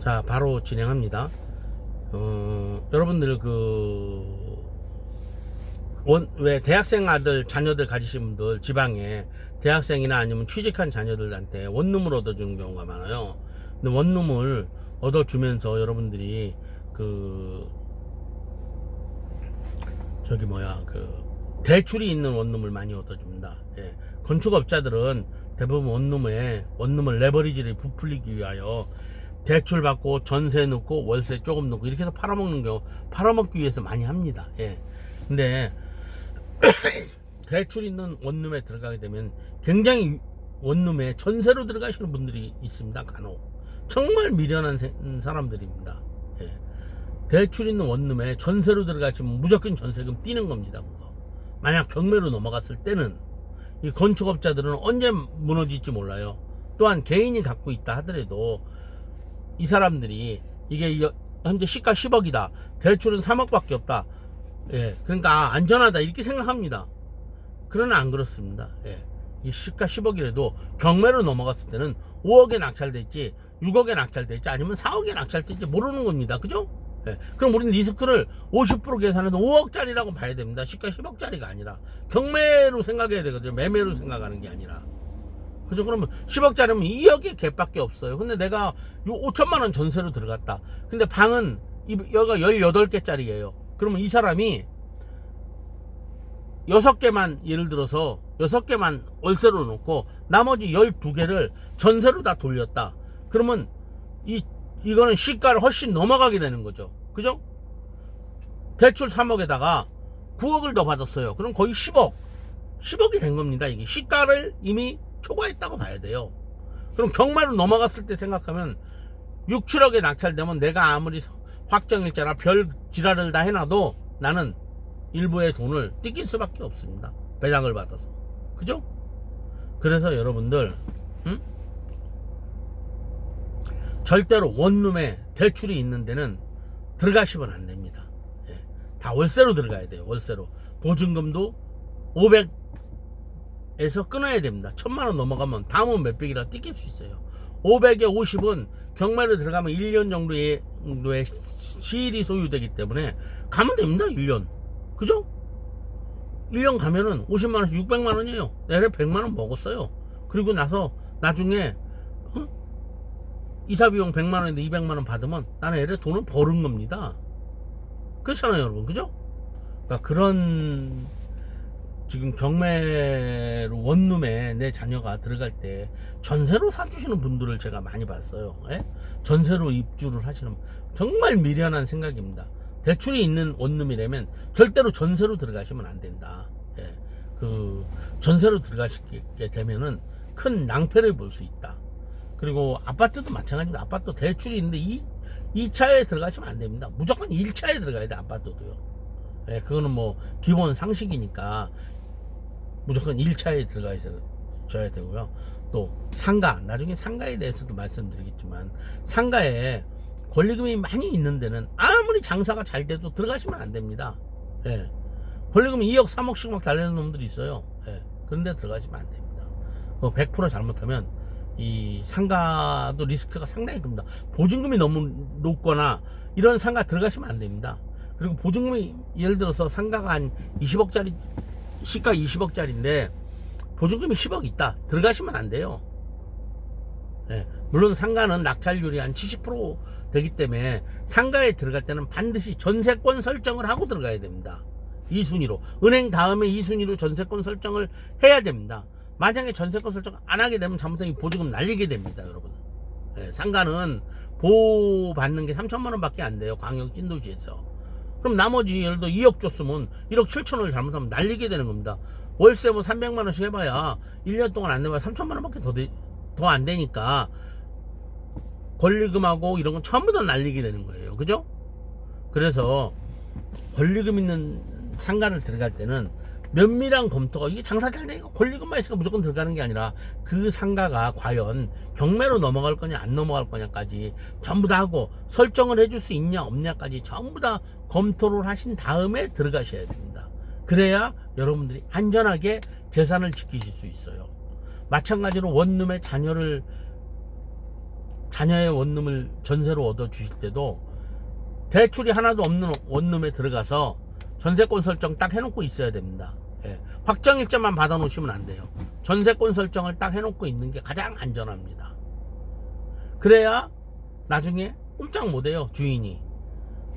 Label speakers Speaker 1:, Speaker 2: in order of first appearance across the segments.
Speaker 1: 자, 바로 진행합니다. 여러분들 왜 대학생 아들 자녀들 가지신 분들 지방에 대학생이나 아니면 취직한 자녀들한테 원룸을 얻어주는 경우가 많아요. 근데 원룸을 얻어주면서 여러분들이 대출이 있는 원룸을 많이 얻어줍니다. 예. 건축업자들은 대부분 원룸을 레버리지를 부풀리기 위하여 대출 받고 전세 넣고 월세 조금 넣고 이렇게 해서 팔아먹기 위해서 많이 합니다. 예. 근데 대출 있는 원룸에 들어가게 되면 굉장히 원룸에 전세로 들어가시는 분들이 있습니다. 간혹 정말 미련한 사람들입니다. 예. 대출 있는 원룸에 전세로 들어가시면 무조건 전세금 띄는 겁니다. 만약 경매로 넘어갔을 때는 이 건축업자들은 언제 무너질지 몰라요. 또한 개인이 갖고 있다 하더라도 이 사람들이 이게 현재 시가 10억이다. 대출은 3억밖에 없다. 예, 그러니까 안전하다 이렇게 생각합니다. 그러나 안 그렇습니다. 예, 이 시가 10억이라도 경매로 넘어갔을 때는 5억에 낙찰될지 6억에 낙찰될지 아니면 4억에 낙찰될지 모르는 겁니다. 그죠? 예, 그럼 우리는 리스크를 50% 계산해도 5억짜리라고 봐야 됩니다. 시가 10억짜리가 아니라 경매로 생각해야 되거든요. 매매로 생각하는 게 아니라. 그죠? 그러면 10억짜리면 2억의 갭밖에 없어요. 근데 내가 요 5천만원 전세로 들어갔다. 근데 방은 여기가 18개짜리예요. 그러면 이 사람이 6개만 예를 들어서 6개만 월세로 놓고 나머지 12개를 전세로 다 돌렸다. 그러면 이거는 시가를 훨씬 넘어가게 되는 거죠. 그죠? 대출 3억에다가 9억을 더 받았어요. 그럼 거의 10억이 된 겁니다. 이게 시가를 이미 초과했다고 봐야 돼요. 그럼 경매로 넘어갔을 때 생각하면 6, 7억에 낙찰되면 내가 아무리 확정일자나 별 지랄을 다 해놔도 나는 일부의 돈을 뜯길 수밖에 없습니다. 배당을 받아서. 그죠? 그래서 여러분들 절대로 원룸에 대출이 있는 데는 들어가시면 안 됩니다. 예. 다 월세로 들어가야 돼요. 월세로. 보증금도 500에서 끊어야 됩니다. 1000만원 넘어가면 다음은 몇백이라 뜯길 수 있어요. 500에 50은 경매로 들어가면 1년 정도의 시일이 소유되기 때문에 가면 됩니다. 1년. 그죠? 1년 가면은 50만원씩 600만원이에요. 내래 100만원 먹었어요. 그리고 나서 나중에 이사비용 100만원인데 200만원 받으면 나는 애를 돈을 버는 겁니다. 그렇잖아요, 여러분. 그죠? 그러니까 그런 지금 경매로 원룸에 내 자녀가 들어갈 때 전세로 사주시는 분들을 제가 많이 봤어요. 예? 전세로 입주를 하시는 정말 미련한 생각입니다. 대출이 있는 원룸이라면 절대로 전세로 들어가시면 안 된다. 예. 전세로 들어가시게 되면은 큰 낭패를 볼 수 있다. 그리고 아파트도 마찬가지입니다. 아파트 대출이 있는데 2차에 들어가시면 안 됩니다. 무조건 1차에 들어가야 돼, 아파트도요. 예, 그거는 뭐 기본 상식이니까 무조건 1차에 들어가셔야 되고요. 또 상가, 나중에 상가에 대해서도 말씀드리겠지만 상가에 권리금이 많이 있는 데는 아무리 장사가 잘 돼도 들어가시면 안 됩니다. 예. 권리금 2억 3억씩 막 달리는 놈들이 있어요. 예. 그런데 들어가시면 안 됩니다. 100% 잘못하면 이 상가도 리스크가 상당히 큽니다. 보증금이 너무 높거나 이런 상가 들어가시면 안 됩니다. 그리고 보증금이 예를 들어서 상가가 한 20억짜리 시가 20억짜리인데 보증금이 10억 있다. 들어가시면 안 돼요. 예, 물론 상가는 낙찰률이 한 70% 되기 때문에 상가에 들어갈 때는 반드시 전세권 설정을 하고 들어가야 됩니다. 2순위로 은행 다음에 2순위로 전세권 설정을 해야 됩니다. 만약에 전세권 설정 안 하게 되면 잘못하면 이 보증금 날리게 됩니다, 여러분. 예, 상가는 보호받는 게 3천만원 밖에 안 돼요, 광역 찐도시에서. 그럼 나머지 예를 들어 2억 줬으면 1억 7천원을 잘못하면 날리게 되는 겁니다. 월세 뭐 300만원씩 해봐야 1년 동안 안 내봐야 3천만원 밖에 더 안 되니까 권리금하고 이런 건 전부 다 날리게 되는 거예요. 그죠? 그래서 권리금 있는 상가를 들어갈 때는 면밀한 검토가, 이게 장사 잘 되니까 권리금만 있으니까 무조건 들어가는 게 아니라 그 상가가 과연 경매로 넘어갈 거냐 안 넘어갈 거냐까지 전부 다 하고 설정을 해줄 수 있냐 없냐까지 전부 다 검토를 하신 다음에 들어가셔야 됩니다. 그래야 여러분들이 안전하게 재산을 지키실 수 있어요. 마찬가지로 원룸에 자녀를 자녀의 원룸을 전세로 얻어 주실 때도 대출이 하나도 없는 원룸에 들어가서 전세권 설정 딱 해놓고 있어야 됩니다. 예. 확정일자만 받아 놓으시면 안 돼요. 전세권 설정을 딱 해놓고 있는 게 가장 안전합니다. 그래야 나중에 꼼짝 못해요. 주인이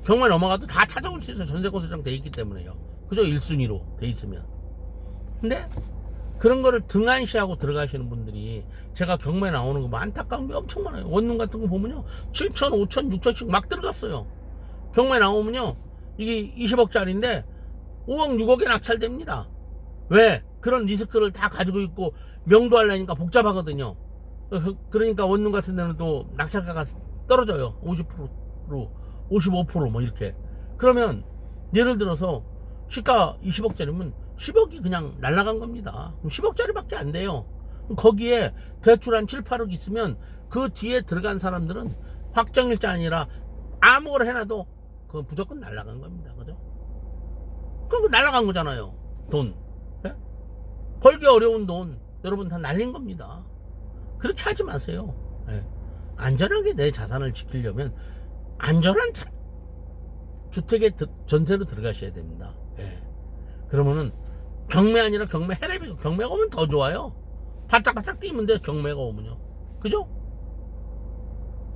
Speaker 1: 경매 넘어가도 다 찾아올 수 있어요. 전세권 설정 돼 있기 때문에요. 그죠? 1순위로 돼 있으면. 근데 그런 거를 등한시하고 들어가시는 분들이 제가 경매 나오는 거 뭐 안타까운 게 엄청 많아요. 원룸 같은 거 보면요 7천, 5천, 6천씩 막 들어갔어요. 경매 나오면요 이게 20억짜리인데 5억, 6억에 낙찰됩니다. 왜? 그런 리스크를 다 가지고 있고 명도하려니까 복잡하거든요. 그러니까 원룸 같은 데는 또 낙찰가가 떨어져요. 50%로 55% 이렇게. 그러면 예를 들어서 시가 20억짜리면 10억이 그냥 날아간 겁니다. 그럼 10억짜리밖에 안 돼요. 거기에 대출 한 7, 8억 있으면 그 뒤에 들어간 사람들은 확정일자 아니라 아무거나 해놔도 그건 무조건 날아간 겁니다. 그죠? 그럼 날아간 거잖아요. 돈. 예? 벌기 어려운 돈 여러분 다 날린 겁니다. 그렇게 하지 마세요. 예. 안전하게 내 자산을 지키려면 안전한 주택에 전세로 들어가셔야 됩니다. 예. 그러면은 경매 아니라 경매 해랩이고 경매가 오면 더 좋아요. 바짝바짝 뛰면 돼. 경매가 오면요. 그죠?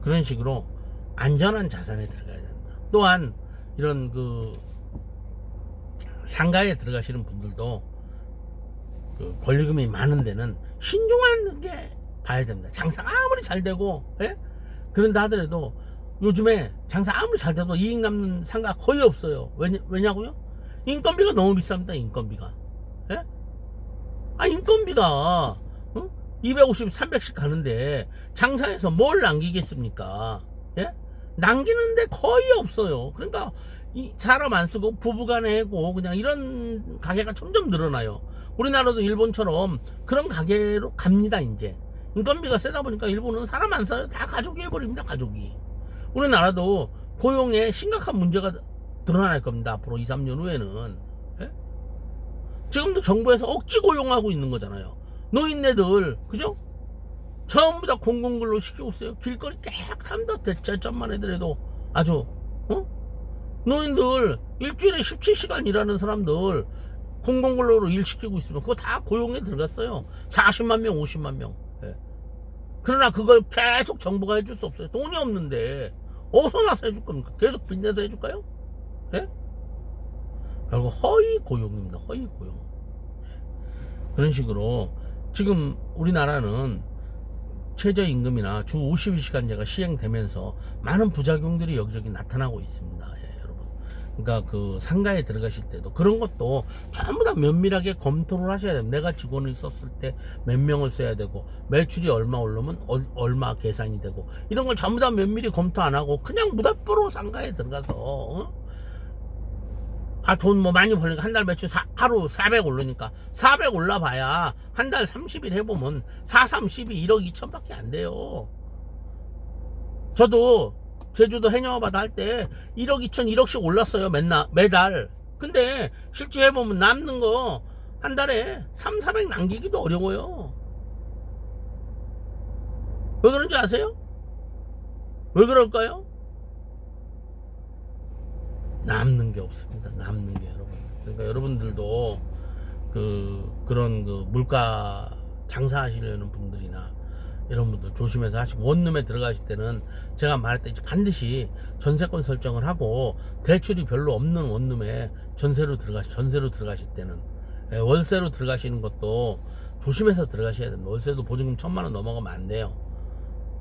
Speaker 1: 그런 식으로 안전한 자산에 들어가야 된다. 또한 이런 그 상가에 들어가시는 분들도 그 권리금이 많은 데는 신중하게 봐야 됩니다. 장사가 아무리 잘 되고 예? 그런다 하더라도 요즘에 장사 아무리 잘 돼도 이익 남는 상가 거의 없어요. 왜냐고요? 인건비가 너무 비쌉니다. 인건비가. 예? 아 인건비가 250, 300씩 가는데 장사해서 뭘 남기겠습니까? 예? 남기는데 거의 없어요. 그러니까 이 사람 안 쓰고 부부간에 하고 그냥 이런 가게가 점점 늘어나요. 우리나라도 일본처럼 그런 가게로 갑니다. 이제 인건비가 세다 보니까 일본은 사람 안 써요. 다 가족이 해버립니다. 가족이. 우리나라도 고용에 심각한 문제가 드러날 겁니다. 앞으로 2, 3년 후에는. 예? 지금도 정부에서 억지 고용하고 있는 거잖아요. 노인네들 그죠? 전부 다 공공근로 시키고 있어요. 길거리 깨끗합니다. 대체점만 해더라도 아주 노인들 일주일에 17시간 일하는 사람들 공공근로로 일 시키고 있으면 그거 다 고용에 들어갔어요. 40만 명, 50만 명. 예. 그러나 그걸 계속 정부가 해줄 수 없어요. 돈이 없는데 어디서 나서 해줄 겁니까? 계속 빚내서 해줄까요? 예? 결국 허위 고용입니다. 허위 고용. 예. 그런 식으로 지금 우리나라는 최저임금이나 주 52시간제가 시행되면서 많은 부작용들이 여기저기 나타나고 있습니다. 예, 여러분. 그러니까 그 상가에 들어가실 때도 그런 것도 전부 다 면밀하게 검토를 하셔야 됩니다. 내가 직원을 썼을 때 몇 명을 써야 되고 매출이 얼마 오르면 얼마 계산이 되고 이런 걸 전부 다 면밀히 검토 안 하고 그냥 무대뽀로 상가에 들어가서 돈 뭐 많이 벌니까 한 달 매출 하루 400 오르니까 400 올라봐야 한 달 30일 해보면 4, 3, 12, 1억 2천 밖에 안 돼요. 저도 제주도 해녀바다 할 때 1억 2천 1억씩 올랐어요. 매달. 근데 실제 해보면 남는 거 한 달에 3, 400 남기기도 어려워요. 왜 그런지 아세요? 왜 그럴까요? 남는 게 없습니다. 남는 게 여러분. 그러니까 여러분들도 그런 물가 장사하시려는 분들이나 이런 분들 조심해서 하시고 원룸에 들어가실 때는 제가 말했듯이 반드시 전세권 설정을 하고 대출이 별로 없는 원룸에 전세로 들어가실 때는 월세로 들어가시는 것도 조심해서 들어가셔야 됩니다. 월세도 보증금 1000만 원 넘어가면 안 돼요.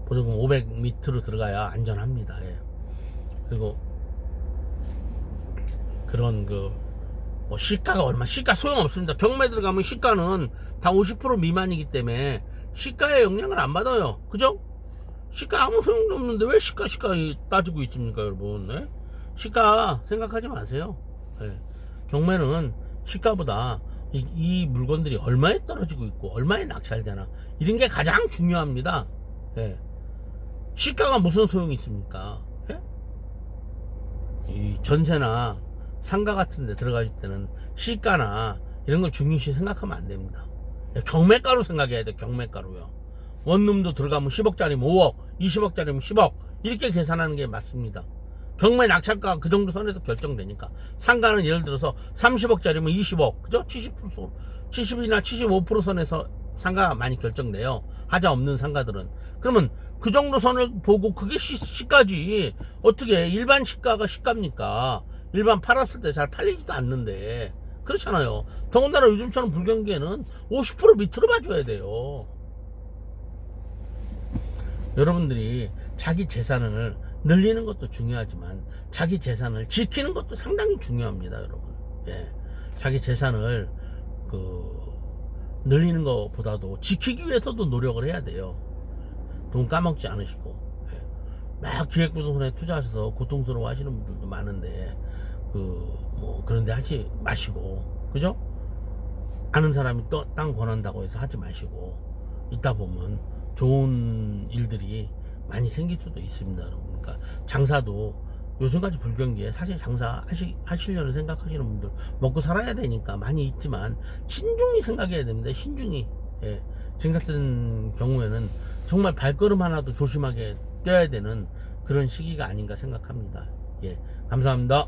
Speaker 1: 보증금 500 밑으로 들어가야 안전합니다. 예. 그리고 그런 시가가 얼마, 시가 소용없습니다. 경매 들어가면 시가는 다 50% 미만이기 때문에 시가에 영향을 안 받아요. 그죠? 시가 아무 소용도 없는데 왜 시가 따지고 있습니까, 여러분? 네? 시가 생각하지 마세요. 네. 경매는 시가보다 이 물건들이 얼마에 떨어지고 있고 얼마에 낙찰되나 이런 게 가장 중요합니다. 네. 시가가 무슨 소용이 있습니까? 네? 이 전세나 상가 같은 데 들어가실 때는 시가나 이런 걸 중요시 생각하면 안 됩니다. 경매가로 생각해야 돼. 경매가로요. 원룸도 들어가면 10억짜리 5억 20억짜리면 10억 이렇게 계산하는 게 맞습니다. 경매 낙찰가 그 정도 선에서 결정되니까. 상가는 예를 들어서 30억짜리면 20억, 그죠? 70이나 75% 선에서 상가가 많이 결정돼요. 하자 없는 상가들은. 그러면 그 정도 선을 보고 그게 시가지. 어떻게 일반 시가가 시가입니까? 일반 팔았을 때 잘 팔리지도 않는데. 그렇잖아요. 더군다나 요즘처럼 불경기에는 50% 밑으로 봐줘야 돼요. 여러분들이 자기 재산을 늘리는 것도 중요하지만 자기 재산을 지키는 것도 상당히 중요합니다, 여러분. 예. 자기 재산을 늘리는 것보다도 지키기 위해서도 노력을 해야 돼요. 돈 까먹지 않으시고. 예. 막 기획부동산에 투자하셔서 고통스러워 하시는 분들도 많은데 그런데 하지 마시고, 그죠? 아는 사람이 또 땅 권한다고 해서 하지 마시고, 있다 보면 좋은 일들이 많이 생길 수도 있습니다, 여러분. 그러니까 장사도 요즘까지 불경기에 사실 장사 하시려는 생각하시는 분들 먹고 살아야 되니까 많이 있지만 신중히 생각해야 됩니다. 신중히. 예. 지금 같은 경우에는 정말 발걸음 하나도 조심하게 뛰어야 되는 그런 시기가 아닌가 생각합니다. 예. 감사합니다.